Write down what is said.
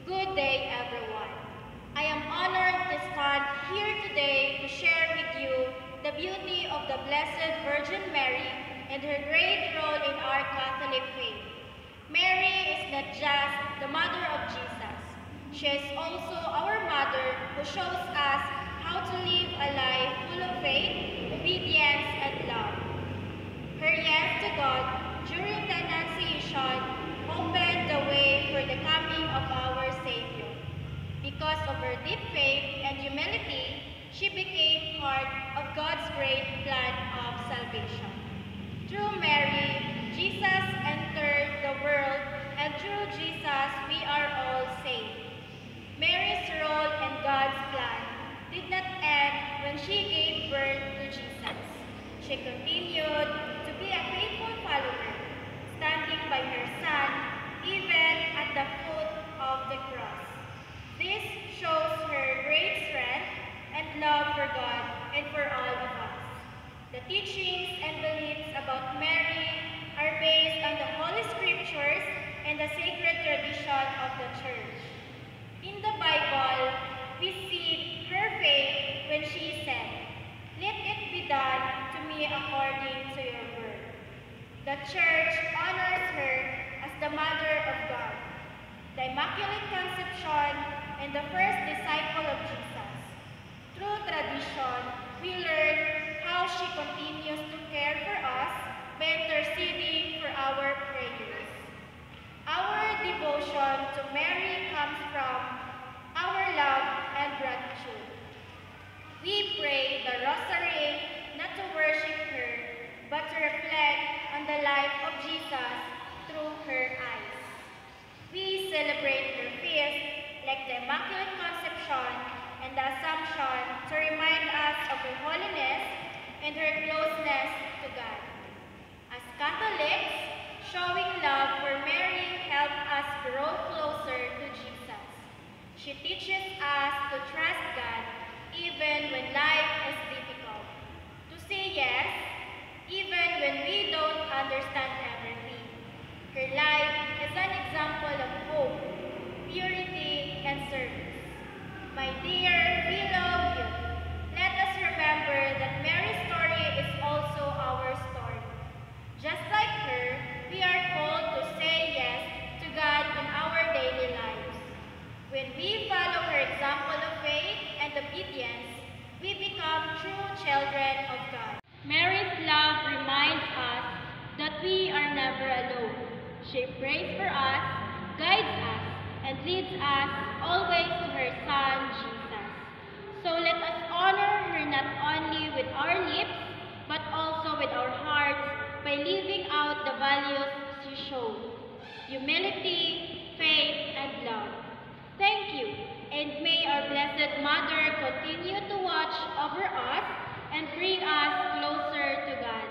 Good day, everyone. I am honored to stand here today to share with you the beauty of the Blessed Virgin Mary and her great role in our Catholic faith. Mary is not just the mother of Jesus. She is also our mother who shows us how to live a life full of faith, obedience, and love. Her yes to God during the Annunciation opened the way for the coming of our Savior. Because of her deep faith and humility, she became part of God's great plan of salvation. Through Mary, Jesus entered the world, and through Jesus we are all saved. Mary's role in God's plan did not end when she gave birth to Jesus. She continued to be a faithful follower, standing by her son even at the foot of the cross. This shows her great strength and love for God and for all of us. The teachings and beliefs about Mary are based on the Holy Scriptures and the sacred tradition of the Church. In the Bible, we see her faith when she said, "Let it be done to me according to your word." The Church honors her as the Mother of God, the Immaculate Conception, and the first disciple of Jesus. Through tradition, we learn how she continues to care for us by interceding for our prayers. Our devotion to Mary comes from our love and gratitude. We pray the Rosary not to worship her, but to reflect on the life of Jesus through her eyes. We celebrate her feast like the Immaculate Conception and the Assumption to remind us of her holiness and her closeness to God. As Catholics, showing love for Mary helps us grow closer to Jesus. She teaches us to trust God even when life is difficult, to say yes even when we don't understand everything. Her life is an example of hope, purity, and service. My dear, we love you. Let us remember that Mary's story is also our story. Just like her, we are called to say yes to God in our daily lives. When we follow her example of faith and obedience, we become true children of God. Mary's love reminds us that we are never alone. She prays for us, guides us, and leads us always to her Son, Jesus. So let us honor her not only with our lips, but also with our hearts by living out the values she showed: humility, faith, and love. Thank you, and may our Blessed Mother continue to watch over us and bring us closer to God.